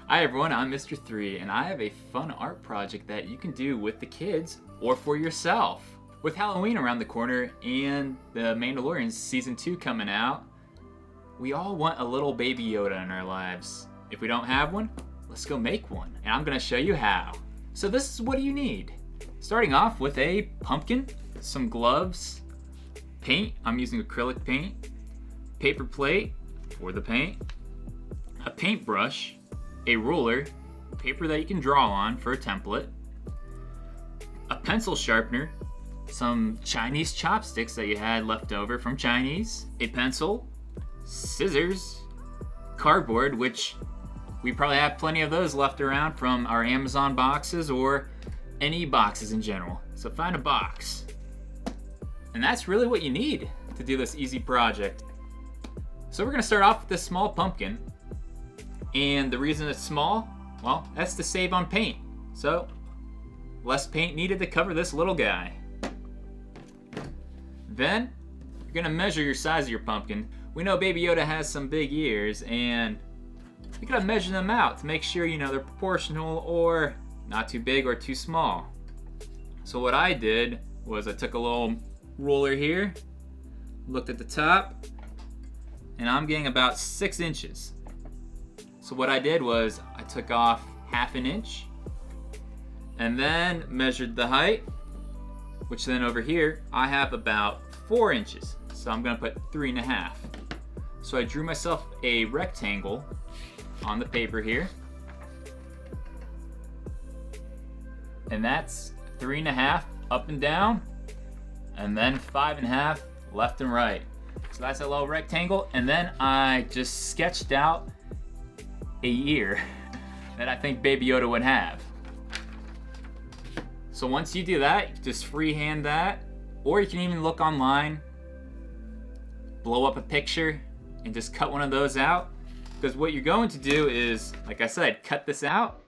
Hi everyone, I'm Mr.III, and I have a fun art project that you can do with the kids or for yourself. With Halloween around the corner and the Mandalorian Season 2 coming out, we all want a little baby Yoda in our lives. If we don't have one, let's go make one, and I'm gonna show you how. So this is what you need. Starting off with a pumpkin, some gloves, paint, I'm using acrylic paint, paper plate for the paint, a paintbrush, a ruler, paper that you can draw on for a template, a pencil sharpener, some Chinese chopsticks that you had left over from Chinese, a pencil, scissors, cardboard, which we probably have plenty of those left around from our Amazon boxes or any boxes in general. So find a box. And that's really what you need to do this easy project. So we're gonna start off with this small pumpkin. And the reason it's small, well, that's to save on paint. So, less paint needed to cover this little guy. Then, you're gonna measure your size of your pumpkin. We know Baby Yoda has some big ears, and you gotta measure them out to make sure they're proportional or not too big or too small. So what I did was I took a little ruler here, looked at the top, and I'm getting about 6 inches. So what I did was I took off ½ an inch and then measured the height, which then over here I have about 4 inches. So I'm gonna put 3½. So I drew myself a rectangle on the paper here. And that's 3½ up and down, and then 5½ left and right. So that's a little rectangle, and then I just sketched out a ear that I think Baby Yoda would have. So once you do that, just freehand that, or you can even look online, blow up a picture, and just cut one of those out. Because what you're going to do is, like I said, cut this out,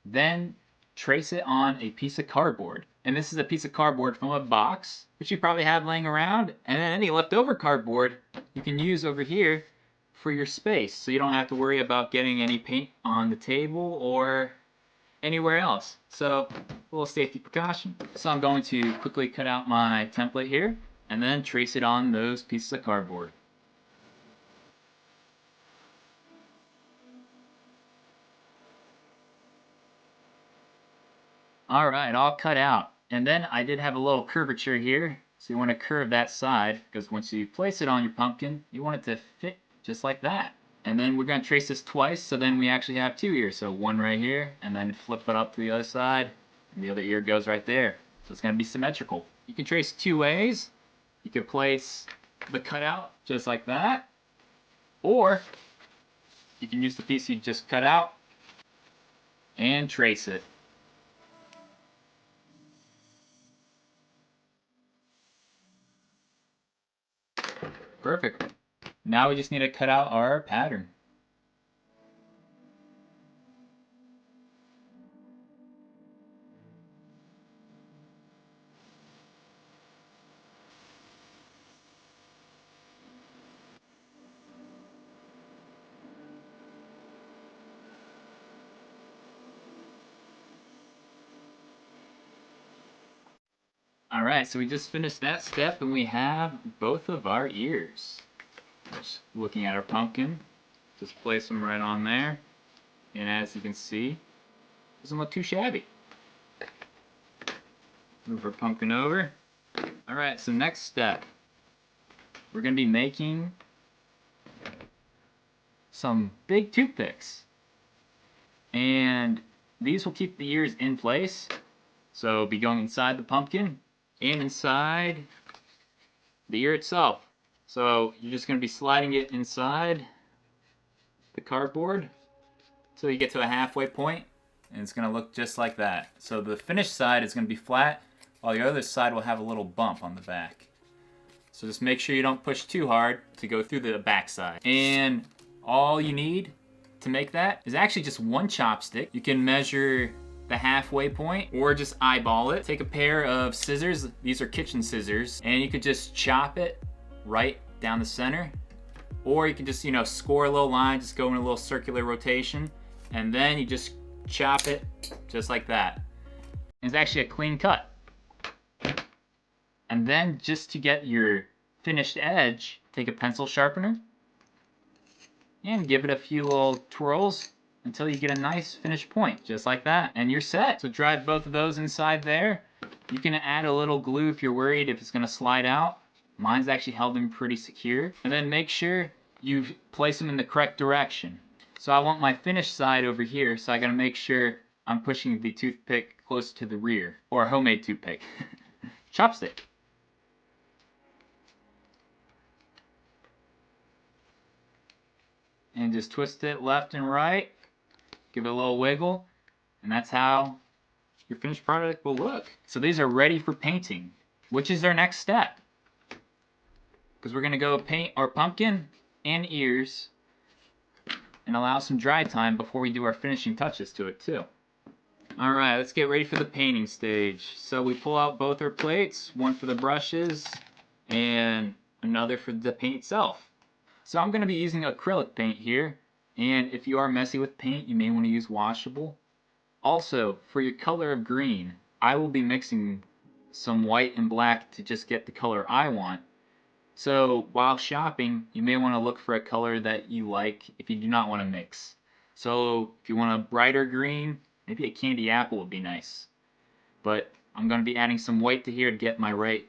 then trace it on a piece of cardboard. And this is a piece of cardboard from a box, which you probably have laying around, and then any leftover cardboard you can use over here for your space, so you don't have to worry about getting any paint on the table or anywhere else. So, a little safety precaution. So I'm going to quickly cut out my template here and then trace it on those pieces of cardboard. Alright, all cut out. And then I did have a little curvature here, so you want to curve that side, because once you place it on your pumpkin, you want it to fit just like that. And then we're going to trace this twice, so then we actually have 2 ears. So one right here, and then flip it up to the other side, and the other ear goes right there. So it's going to be symmetrical. You can trace 2 ways. You can place the cutout just like that, or you can use the piece you just cut out and trace it. Perfect. Now we just need to cut out our pattern. Alright, so we just finished that step and we have both of our ears. Just looking at our pumpkin, just place them right on there, and as you can see, doesn't look too shabby. Move our pumpkin over. Alright, so next step, we're going to be making some big toothpicks, and these will keep the ears in place, so be going inside the pumpkin and inside the ear itself. So you're just going to be sliding it inside the cardboard until you get to a halfway point, and it's going to look just like that. So the finished side is going to be flat, while the other side will have a little bump on the back. So just make sure you don't push too hard to go through the back side. And all you need to make that is actually just 1 chopstick. You can measure the halfway point or just eyeball it. Take a pair of scissors, these are kitchen scissors, and you could just chop it right down the center Or you can just, score a little line, just go in a little circular rotation, and then you just chop it just like that. It's actually a clean cut. And then just to get your finished edge, take a pencil sharpener and give it a few little twirls until you get a nice finished point, just like that, and you're set. So drive both of those inside there. You can add a little glue if you're worried if it's gonna slide out. Mine's actually held in pretty secure. And then make sure you place them in the correct direction. So I want my finished side over here, so I gotta make sure I'm pushing the toothpick close to the rear, or a homemade toothpick. Chopstick. And just twist it left and right, give it a little wiggle, and that's how your finished product will look. So these are ready for painting, which is our next step. Because we're gonna go paint our pumpkin and ears and allow some dry time before we do our finishing touches to it too. All right, let's get ready for the painting stage. So we pull out both our plates, one for the brushes and another for the paint itself. So I'm going to be using acrylic paint here, and if you are messy with paint, you may want to use washable. Also, for your color of green, I will be mixing some white and black to just get the color I want. So while shopping, you may want to look for a color that you like if you do not want to mix. So if you want a brighter green, maybe a candy apple would be nice. But I'm going to be adding some white to here to get my right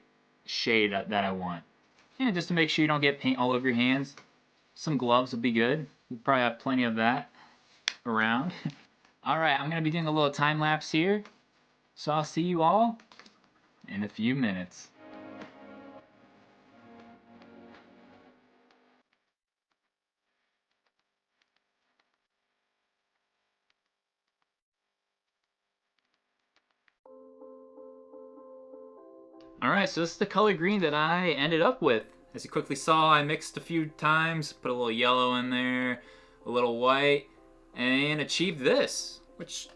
shade that I want. And just to make sure you don't get paint all over your hands, some gloves would be good. We probably have plenty of that around. Alright, I'm going to be doing a little time lapse here. So I'll see you all in a few minutes. Alright, so this is the color green that I ended up with. As you quickly saw, I mixed a few times, put a little yellow in there, a little white, and achieved this, which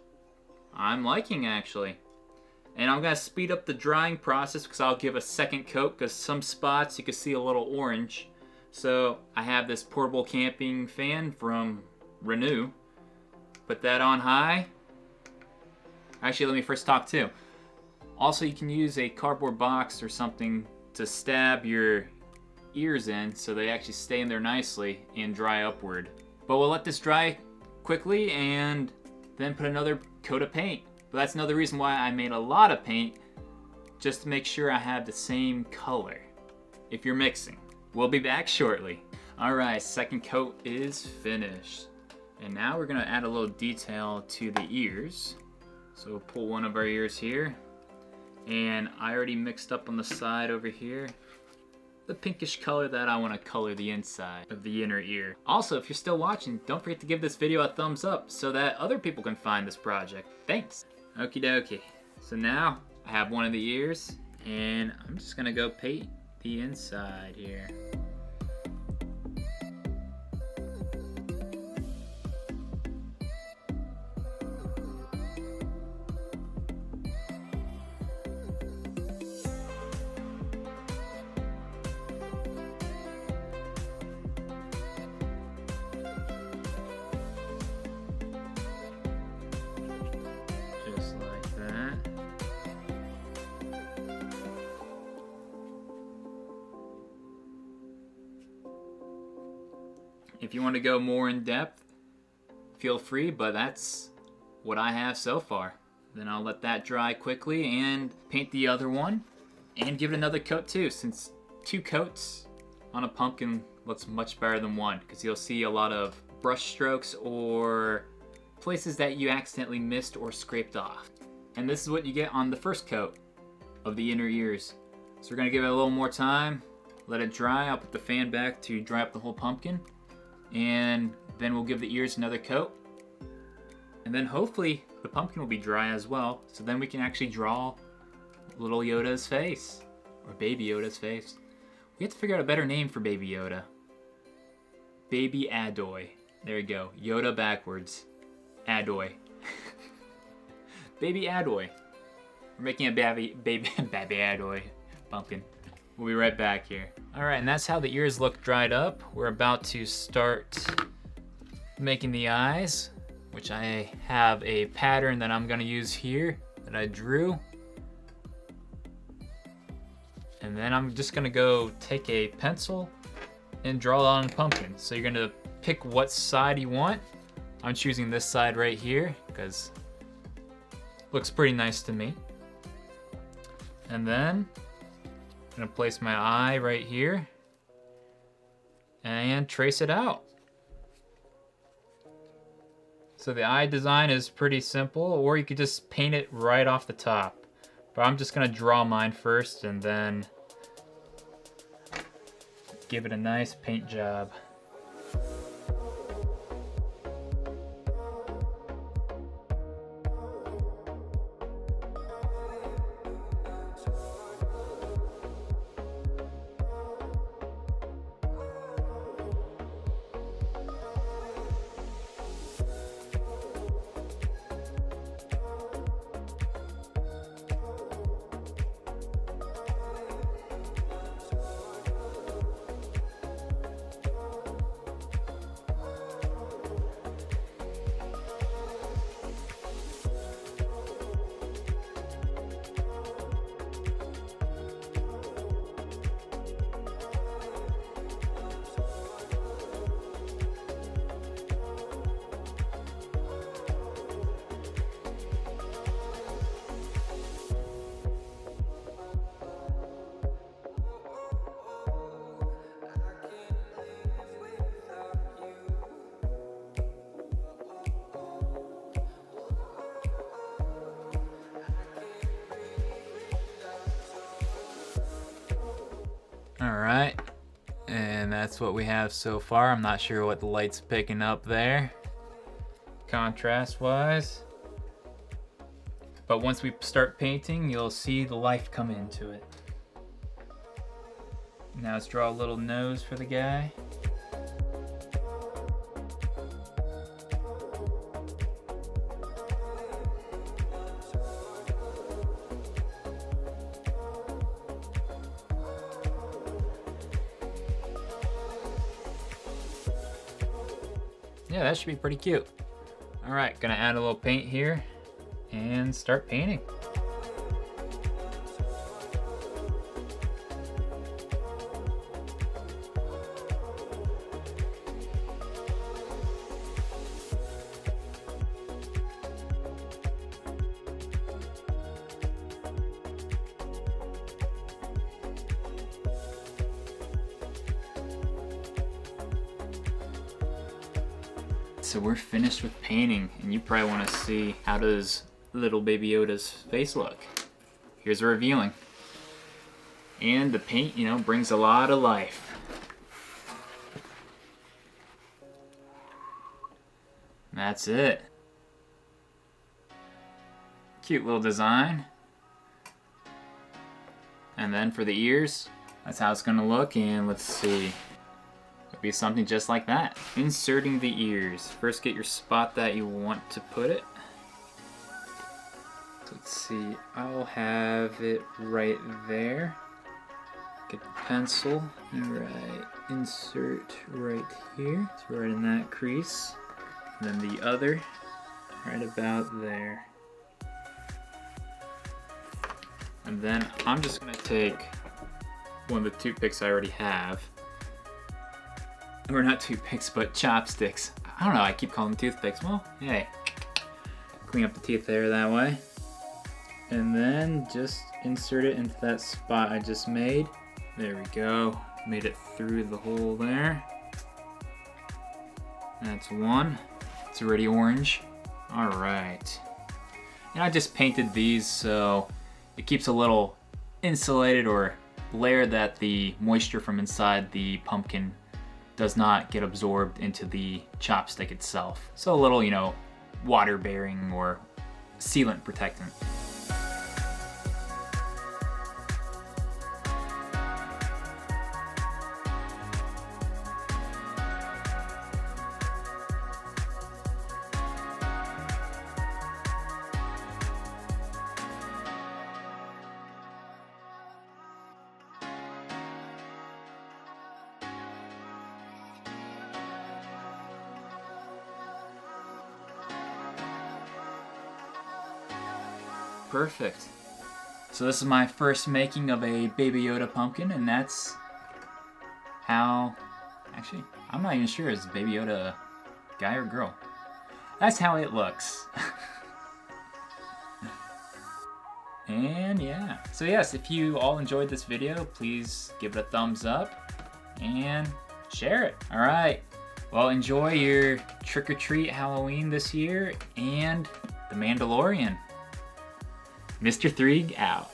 I'm liking actually. And I'm going to speed up the drying process because I'll give a second coat because some spots you can see a little orange. So I have this portable camping fan from Renew. Put that on high. Actually, let me first talk too. Also, you can use a cardboard box or something to stab your ears in so they actually stay in there nicely and dry upward. But we'll let this dry quickly and then put another coat of paint. But that's another reason why I made a lot of paint, just to make sure I have the same color if you're mixing. We'll be back shortly. Alright, second coat is finished. And now we're going to add a little detail to the ears. So we'll pull one of our ears here. And I already mixed up on the side over here the pinkish color that I want to color the inside of the inner ear. Also, if you're still watching, don't forget to give this video a thumbs up so that other people can find this project. Thanks. Okie dokie. So now I have one of the ears and I'm just gonna go paint the inside here. Just like that. If you want to go more in depth, feel free, but that's what I have so far. Then I'll let that dry quickly and paint the other one and give it another coat too, since 2 coats on a pumpkin looks much better than 1, because you'll see a lot of brush strokes or places that you accidentally missed or scraped off. And this is what you get on the first coat of the inner ears. So we're gonna give it a little more time, let it dry. I'll put the fan back to dry up the whole pumpkin, and then we'll give the ears another coat. And then hopefully the pumpkin will be dry as well, so then we can actually draw little Yoda's face, or Baby Yoda's face. We have to figure out a better name for Baby Yoda. Baby Adoy. There you go. Yoda backwards. Adoy. Baby Adoy. We're making a baby Adoy pumpkin. We'll be right back here. All right, and that's how the ears look dried up. We're about to start making the eyes, which I have a pattern that I'm gonna use here that I drew. And then I'm just gonna go take a pencil and draw on a pumpkin. So you're gonna pick what side you want. I'm choosing this side right here because it looks pretty nice to me. And then I'm gonna place my eye right here and trace it out. So the eye design is pretty simple, or you could just paint it right off the top. But I'm just gonna draw mine first and then give it a nice paint job. All right, and that's what we have so far. I'm not sure what the light's picking up there, contrast-wise. But once we start painting, you'll see the life come into it. Now let's draw a little nose for the guy. Yeah, that should be pretty cute. All right, gonna add a little paint here and start painting. So we're finished with painting, and you probably want to see how does little baby Yoda's face look. Here's a revealing. And the paint, you know, brings a lot of life. That's it. Cute little design. And then for the ears, that's how it's gonna look, and let's see. It'll be something just like that. Inserting the ears. First get your spot that you want to put it. Let's see, I'll have it right there. Get the pencil, alright, insert right here. It's right in that crease. And then the other, right about there. And then I'm just gonna take one of the toothpicks I already have. Or not toothpicks, but chopsticks. I don't know, I keep calling them toothpicks. Well, hey, clean up the teeth there that way. And then just insert it into that spot I just made. There we go, made it through the hole there. That's one, it's already orange. All right. And I just painted these so it keeps a little insulated or layer that the moisture from inside the pumpkin does not get absorbed into the chopstick itself. So a little, you know, water bearing or sealant protectant. Perfect. So this is my first making of a Baby Yoda pumpkin, and that's how... Actually, I'm not even sure, is Baby Yoda a guy or girl? That's how it looks. And yeah. So yes, if you all enjoyed this video, please give it a thumbs up and share it. Alright. Well, enjoy your trick-or-treat Halloween this year and The Mandalorian. Mr.III out.